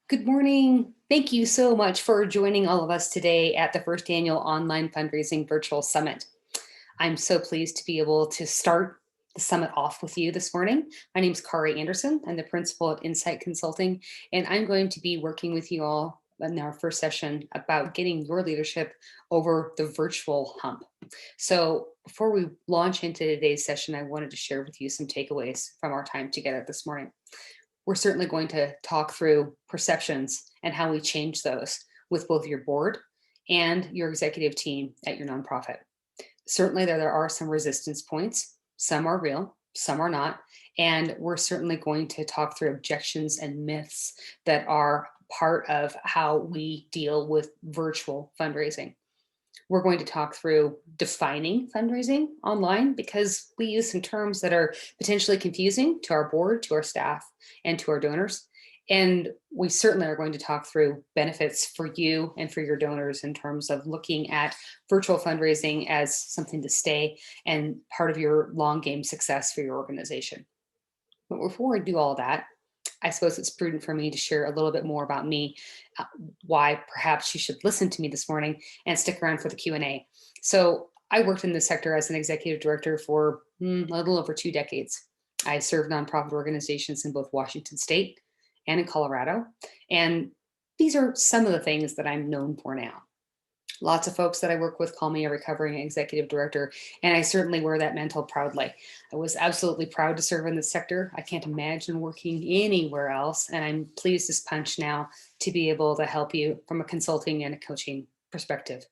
Good morning. Thank you so much for joining all of us today at the first annual Online Fundraising Virtual Summit. I'm so pleased to be able to start the summit off with you this morning. My name is Kari Anderson. I'm the principal at Insight Consulting, and I'm going to be working with you all in our first session about getting your leadership over the virtual hump. So before we launch into today's session, I wanted to share with you some takeaways from our time together this morning. We're certainly going to talk through perceptions and how we change those with both your board and your executive team at your nonprofit. Certainly, there are some resistance points. Some are real, some are not. And we're certainly going to talk through objections and myths that are part of how we deal with virtual fundraising. We're going to talk through defining fundraising online because we use some terms that are potentially confusing to our board, to our staff, and to our donors. And we certainly are going to talk through benefits for you and for your donors in terms of looking at virtual fundraising as something to stay and part of your long game success for your organization. But before we do all that, I suppose it's prudent for me to share a little bit more about me, uh, why perhaps you should listen to me this morning and stick around for the Q&A. So I worked in this sector as an executive director for a little over 2 decades. I served nonprofit organizations in both Washington State and in Colorado. And these are some of the things that I'm known for now. Lots of folks that I work with call me a recovering executive director, and I certainly wear that mantle proudly. I was absolutely proud to serve in this sector. I can't imagine working anywhere else, and I'm pleased as punch now to be able to help you from a consulting and a coaching perspective.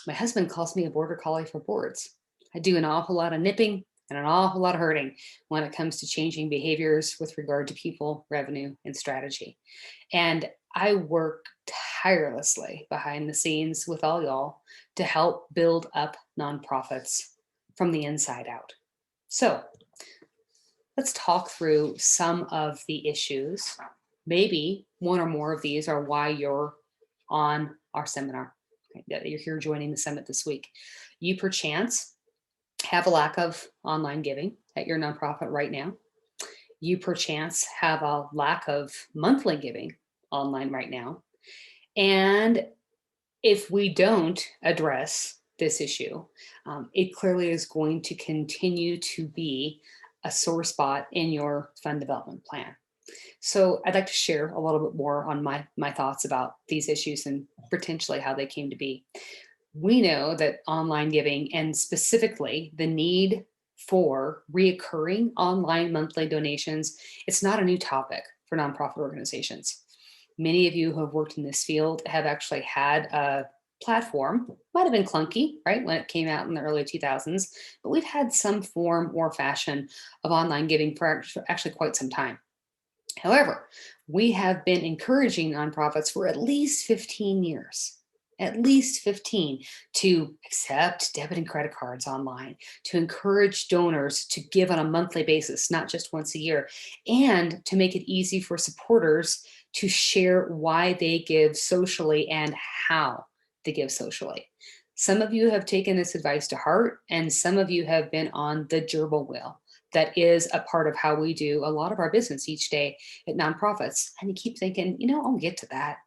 My husband calls me a border collie for boards. I do an awful lot of nipping and an awful lot of hurting when it comes to changing behaviors with regard to people, revenue, and strategy. And I work tirelessly behind the scenes with all y'all to help build up nonprofits from the inside out. So let's talk through some of the issues. Maybe one or more of these are why you're on our seminar, that you're here joining the summit this week. You perchance have a lack of online giving at your nonprofit right now. You perchance have a lack of monthly giving online right now. And if we don't address this issue, it clearly is going to continue to be a sore spot in your fund development plan. So I'd like to share a little bit more on my thoughts about these issues and potentially how they came to be. We know that online giving and specifically the need for reoccurring online monthly donations, it's not a new topic for nonprofit organizations. Many of you who have worked in this field have actually had a platform, might have been clunky, right, when it came out in the early 2000s, but we've had some form or fashion of online giving for actually quite some time. However, we have been encouraging nonprofits for at least 15, to accept debit and credit cards online, to encourage donors to give on a monthly basis, not just once a year, and to make it easy for supporters to share why they give socially and how they give socially. Some of you have taken this advice to heart, and some of you have been on the gerbil wheel. That is a part of how we do a lot of our business each day at nonprofits. And you keep thinking, I'll get to that.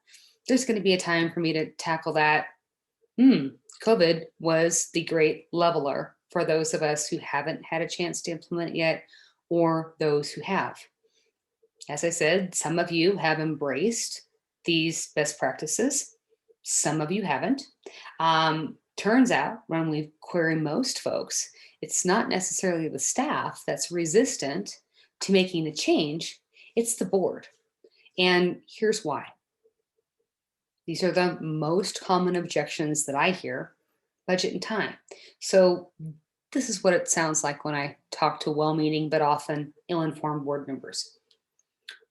There's going to be a time for me to tackle that. COVID was the great leveler for those of us who haven't had a chance to implement it yet, or those who have. As I said, some of you have embraced these best practices. Some of you haven't. Turns out when we query most folks, it's not necessarily the staff that's resistant to making the change, it's the board. And here's why. These are the most common objections that I hear: budget and time. So this is what it sounds like when I talk to well-meaning but often ill-informed board members.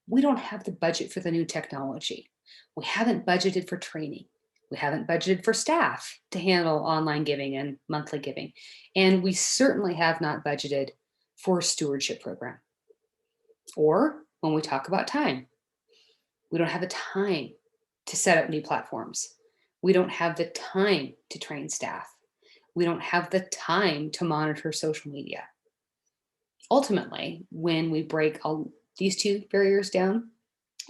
We don't have the budget for the new technology. We haven't budgeted for training. We haven't budgeted for staff to handle online giving and monthly giving. And we certainly have not budgeted for a stewardship program. Or when we talk about time, we don't have the time to set up new platforms. We don't have the time to train staff. We don't have the time to monitor social media. Ultimately, when we break all these two barriers down,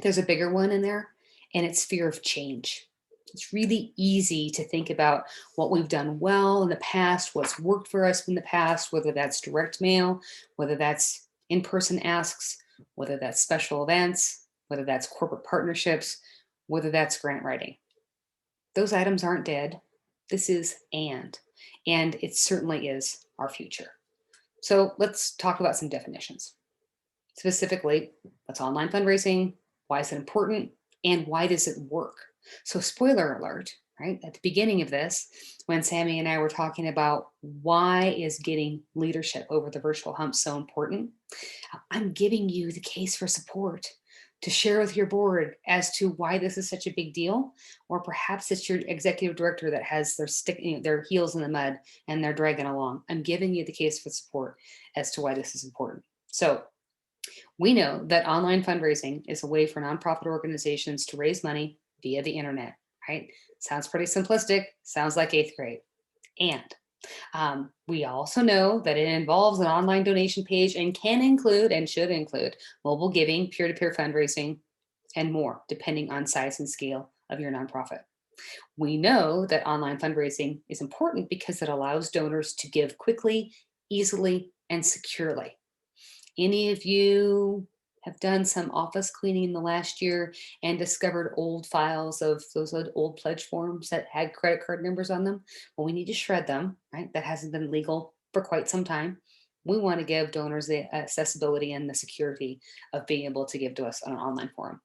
there's a bigger one in there, and it's fear of change. It's really easy to think about what we've done well in the past, what's worked for us in the past, whether that's direct mail, whether that's in-person asks, whether that's special events, whether that's corporate partnerships, whether that's grant writing. Those items aren't dead. This is and it certainly is our future. So let's talk about some definitions. Specifically, what's online fundraising? Why is it important? And why does it work? So, spoiler alert, right? At the beginning of this, when Sammy and I were talking about why is getting leadership over the virtual hump so important, I'm giving you the case for support to share with your board as to why this is such a big deal, or perhaps it's your executive director that has their heels in the mud and they're dragging along. I'm giving you the case for support as to why this is important. So we know that online fundraising is a way for nonprofit organizations to raise money via the internet, right? Sounds pretty simplistic, sounds like eighth grade. And we also know that it involves an online donation page and can include and should include mobile giving, peer to peer fundraising, and more, depending on size and scale of your nonprofit. We know that online fundraising is important because it allows donors to give quickly, easily, and securely. Any of you have done some office cleaning in the last year and discovered old files of those old pledge forms that had credit card numbers on them? Well, we need to shred them, right? That hasn't been legal for quite some time. We want to give donors the accessibility and the security of being able to give to us on an online forum.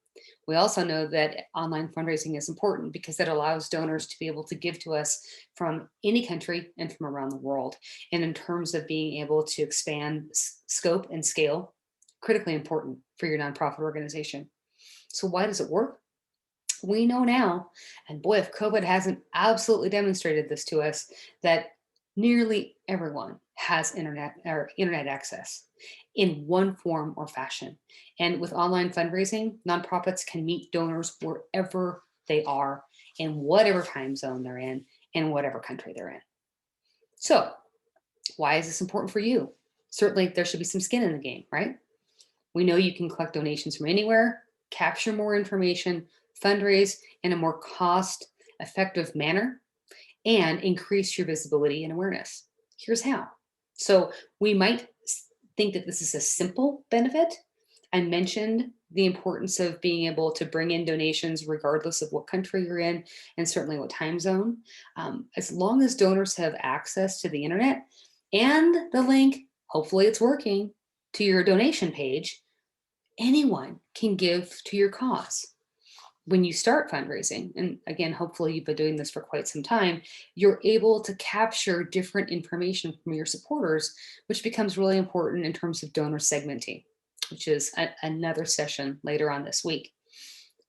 We also know that online fundraising is important because it allows donors to be able to give to us from any country and from around the world. And in terms of being able to expand scope and scale, critically important for your nonprofit organization. So why does it work? We know now, and boy, if COVID hasn't absolutely demonstrated this to us, that nearly everyone has internet access in one form or fashion. And with online fundraising, nonprofits can meet donors wherever they are, in whatever time zone they're in whatever country they're in. So, why is this important for you? Certainly, there should be some skin in the game, right? We know you can collect donations from anywhere, capture more information, fundraise in a more cost effective manner, and increase your visibility and awareness. Here's how. So we might think that this is a simple benefit. I mentioned the importance of being able to bring in donations regardless of what country you're in and certainly what time zone. As long as donors have access to the internet and the link, hopefully it's working, to your donation page, anyone can give to your cause. When you start fundraising, and again, hopefully you've been doing this for quite some time, you're able to capture different information from your supporters, which becomes really important in terms of donor segmenting, which is another session later on this week.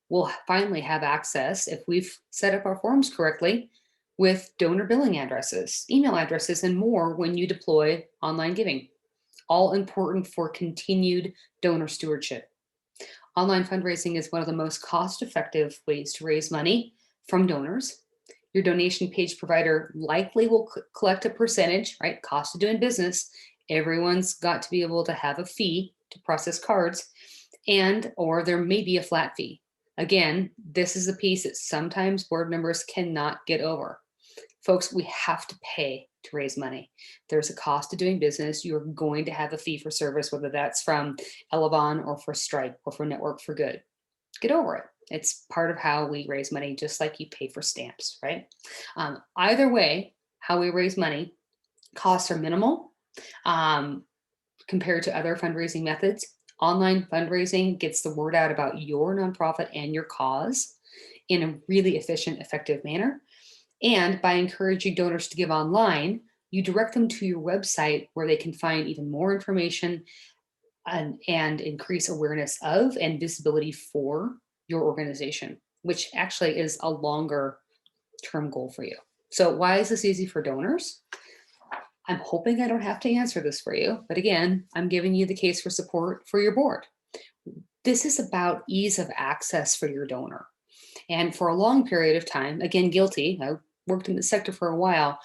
We'll finally have access, if we've set up our forms correctly, with donor billing addresses, email addresses, and more when you deploy online giving. All important for continued donor stewardship. Online fundraising is one of the most cost-effective ways to raise money from donors. Your donation page provider likely will collect a percentage, right? Cost of doing business. Everyone's got to be able to have a fee to process cards, or there may be a flat fee. Again, this is a piece that sometimes board members cannot get over. Folks, we have to pay to raise money. There's a cost to doing business. You're going to have a fee for service, whether that's from Elevon or for Stripe or for Network for Good. Get over it. It's part of how we raise money, just like you pay for stamps, right? Either way, how we raise money, costs are minimal compared to other fundraising methods. Online fundraising gets the word out about your nonprofit and your cause in a really efficient, effective manner. And by encouraging donors to give online, you direct them to your website where they can find even more information and increase awareness of and visibility for your organization, which actually is a longer term goal for you. So why is this easy for donors? I'm hoping I don't have to answer this for you, but again, I'm giving you the case for support for your board. This is about ease of access for your donor. And for a long period of time, again, guilty, I worked in the sector for a while,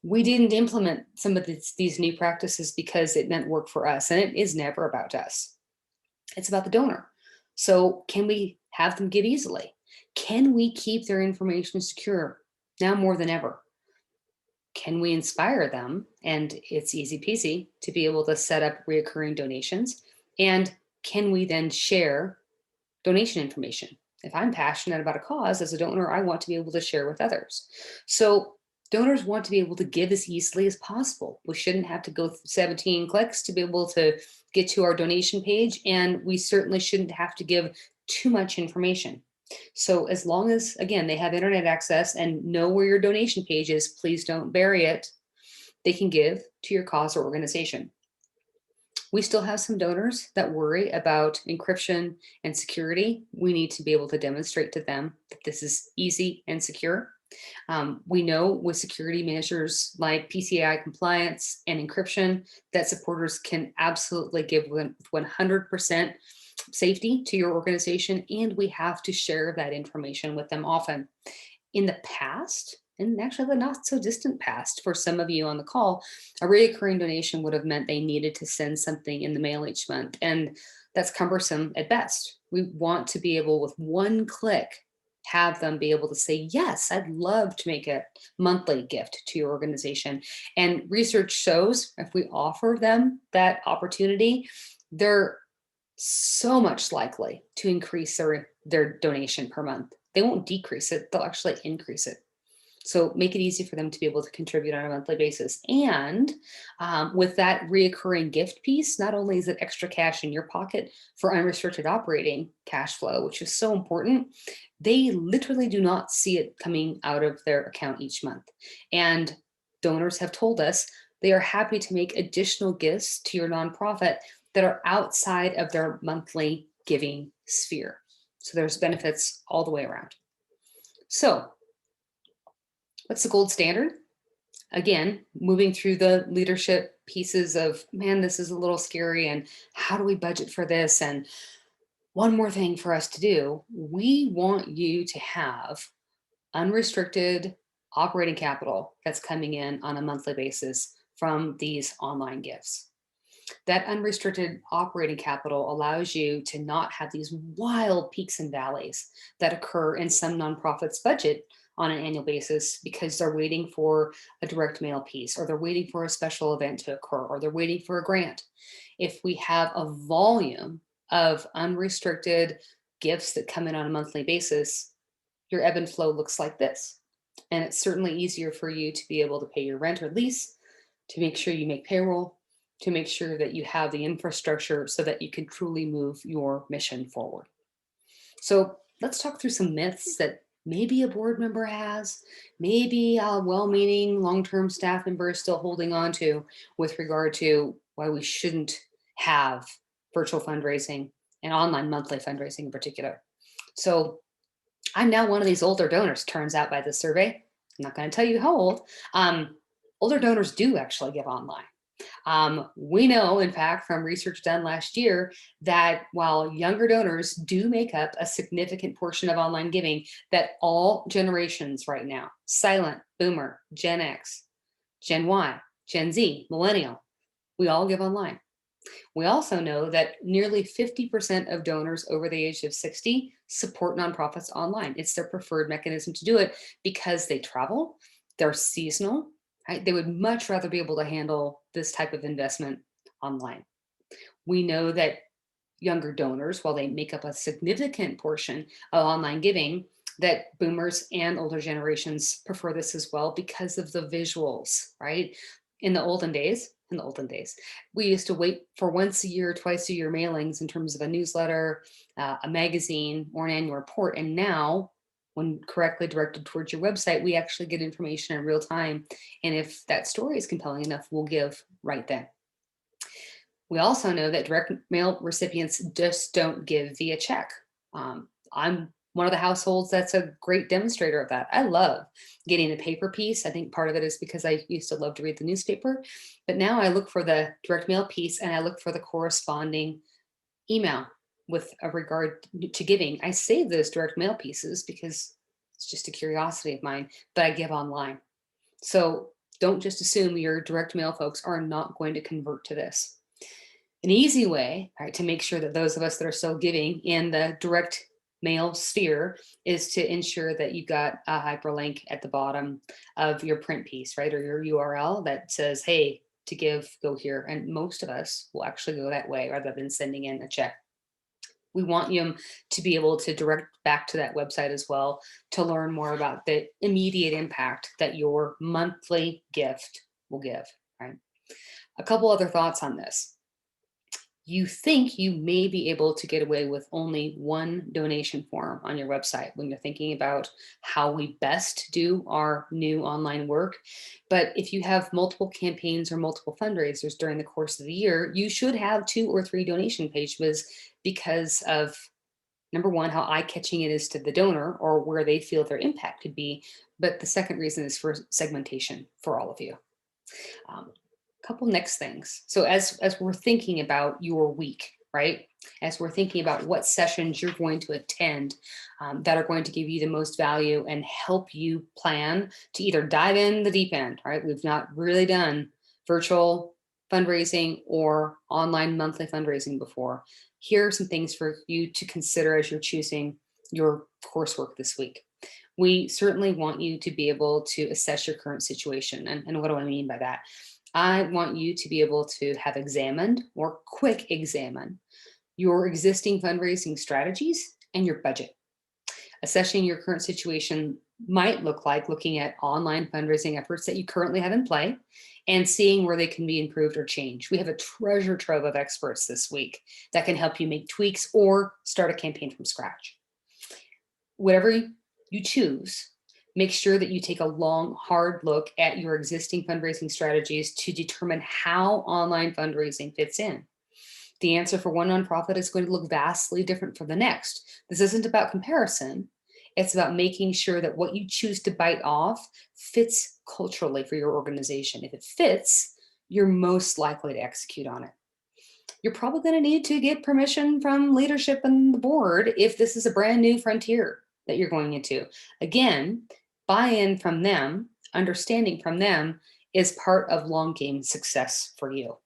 we didn't implement some of these new practices because it meant work for us, and it is never about us. It's about the donor. So can we have them give easily? Can we keep their information secure now more than ever? Can we inspire them? And it's easy peasy to be able to set up reoccurring donations. And can we then share donation information? If I'm passionate about a cause as a donor, I want to be able to share with others. So donors want to be able to give as easily as possible. We shouldn't have to go through 17 clicks to be able to get to our donation page. And we certainly shouldn't have to give too much information. So as long as, again, they have internet access and know where your donation page is, please don't bury it. They can give to your cause or organization. We still have some donors that worry about encryption and security. We need to be able to demonstrate to them that this is easy and secure. We know with security measures like PCI compliance and encryption that supporters can absolutely give 100% safety to your organization, and we have to share that information with them often. In the past, and actually the not so distant past, for some of you on the call, a recurring donation would have meant they needed to send something in the mail each month. And that's cumbersome at best. We want to be able, with one click, have them be able to say, yes, I'd love to make a monthly gift to your organization. And research shows if we offer them that opportunity, they're so much likely to increase their donation per month. They won't decrease it, they'll actually increase it. So make it easy for them to be able to contribute on a monthly basis. And with that reoccurring gift piece, not only is it extra cash in your pocket for unrestricted operating cash flow, which is so important, they literally do not see it coming out of their account each month. And donors have told us they are happy to make additional gifts to your nonprofit that are outside of their monthly giving sphere. So there's benefits all the way around. So what's the gold standard? Again, moving through the leadership pieces of, man, this is a little scary, and how do we budget for this? And one more thing for us to do, we want you to have unrestricted operating capital that's coming in on a monthly basis from these online gifts. That unrestricted operating capital allows you to not have these wild peaks and valleys that occur in some nonprofits' budget on an annual basis because they're waiting for a direct mail piece, or they're waiting for a special event to occur, or they're waiting for a grant. If we have a volume of unrestricted gifts that come in on a monthly basis, your ebb and flow looks like this. And it's certainly easier for you to be able to pay your rent or lease, to make sure you make payroll, to make sure that you have the infrastructure so that you can truly move your mission forward. So let's talk through some myths that maybe a board member has, maybe a well-meaning long-term staff member is still holding on to with regard to why we shouldn't have virtual fundraising and online monthly fundraising in particular. So I'm now one of these older donors, turns out by the survey. I'm not going to tell you how old. Older donors do actually give online. We know, in fact, from research done last year, that while younger donors do make up a significant portion of online giving, that all generations right now, silent, boomer, Gen X, Gen Y, Gen Z, millennial, we all give online. We also know that nearly 50% of donors over the age of 60 support nonprofits online. It's their preferred mechanism to do it because they travel, they're seasonal, right? They would much rather be able to handle this type of investment online. We know that younger donors, while they make up a significant portion of online giving, that boomers and older generations prefer this as well because of the visuals, right? In the olden days, we used to wait for once a year, twice a year mailings in terms of a newsletter, a magazine, or an annual report. And now, when correctly directed towards your website, we actually get information in real time. And if that story is compelling enough, we'll give right then. We also know that direct mail recipients just don't give via check. I'm one of the households that's a great demonstrator of that. I love getting the paper piece. I think part of it is because I used to love to read the newspaper, but now I look for the direct mail piece and I look for the corresponding email with a regard to giving. I save those direct mail pieces because it's just a curiosity of mine, but I give online. So don't just assume your direct mail folks are not going to convert to this. An easy way, right, to make sure that those of us that are still giving in the direct mail sphere is to ensure that you've got a hyperlink at the bottom of your print piece, right? Or your URL that says, hey, to give, go here. And most of us will actually go that way rather than sending in a check. We want you to be able to direct back to that website as well to learn more about the immediate impact that your monthly gift will give, right? A couple other thoughts on this. You think you may be able to get away with only one donation form on your website when you're thinking about how we best do our new online work. But if you have multiple campaigns or multiple fundraisers during the course of the year, you should have 2 or 3 donation pages because of number one, how eye-catching it is to the donor or where they feel their impact could be. But the second reason is for segmentation for all of you. Couple next things. So as we're thinking about your week, right? As we're thinking about what sessions you're going to attend that are going to give you the most value and help you plan to either dive in the deep end, right? We've not really done virtual fundraising or online monthly fundraising before. Here are some things for you to consider as you're choosing your coursework this week. We certainly want you to be able to assess your current situation. And what do I mean by that? I want you to be able to have examined or quick examine your existing fundraising strategies and your budget. Assessing your current situation might look like looking at online fundraising efforts that you currently have in play and seeing where they can be improved or changed. We have a treasure trove of experts this week that can help you make tweaks or start a campaign from scratch. Whatever you choose, make sure that you take a long, hard look at your existing fundraising strategies to determine how online fundraising fits in. The answer for one nonprofit is going to look vastly different from the next. This isn't about comparison. It's about making sure that what you choose to bite off fits culturally for your organization. If it fits, you're most likely to execute on it. You're probably going to need to get permission from leadership and the board if this is a brand new frontier that you're going into. Again, buy-in from them, understanding from them is part of long game success for you.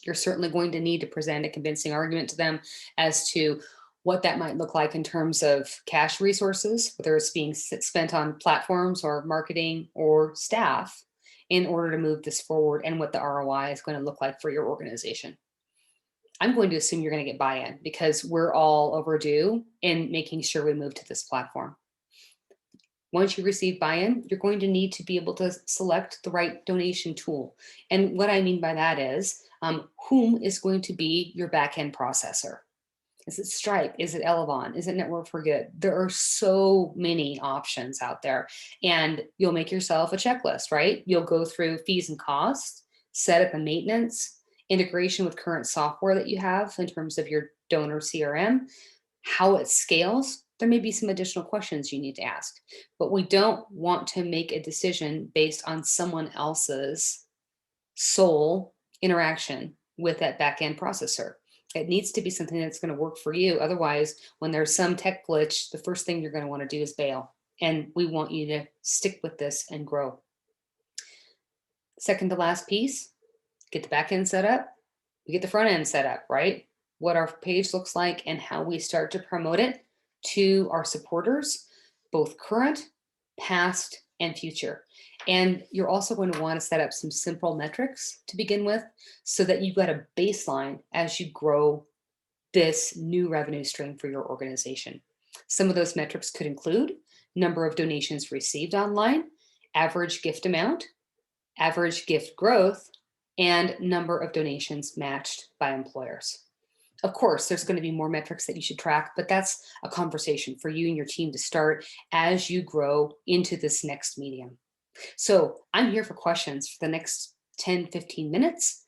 You're certainly going to need to present a convincing argument to them as to what that might look like in terms of cash resources, whether it's being spent on platforms or marketing or staff in order to move this forward and what the ROI is going to look like for your organization. I'm going to assume you're going to get buy-in because we're all overdue in making sure we move to this platform. Once you receive buy-in, you're going to need to be able to select the right donation tool. And what I mean by that is, whom is going to be your back-end processor? Is it Stripe? Is it Elevon? Is it Network for Good? There are so many options out there. And you'll make yourself a checklist, right? You'll go through fees and costs, setup and maintenance, integration with current software that you have in terms of your donor CRM, how it scales. There may be some additional questions you need to ask, but we don't want to make a decision based on someone else's sole interaction with that back-end processor. It needs to be something that's going to work for you. Otherwise, when there's some tech glitch, the first thing you're going to want to do is bail. And we want you to stick with this and grow. Second to last piece, get the back end set up. We get the front end set up, right? What our page looks like and how we start to promote it to our supporters, both current, past, and future. And you're also going to want to set up some simple metrics to begin with so that you've got a baseline as you grow this new revenue stream for your organization. Some of those metrics could include number of donations received online, average gift amount, average gift growth, and number of donations matched by employers. Of course, there's going to be more metrics that you should track, but that's a conversation for you and your team to start as you grow into this next medium. So I'm here for questions for the next 10, 15 minutes.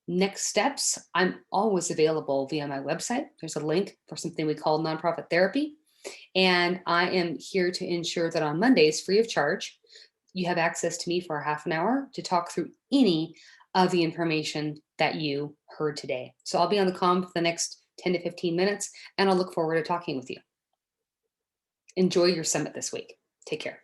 Next steps, I'm always available via my website. There's a link for something we call nonprofit therapy. And I am here to ensure that on Mondays, free of charge, you have access to me for a half an hour to talk through any of the information that you heard today. So I'll be on the comm for the next 10 to 15 minutes, and I'll look forward to talking with you. Enjoy your summit this week. Take care.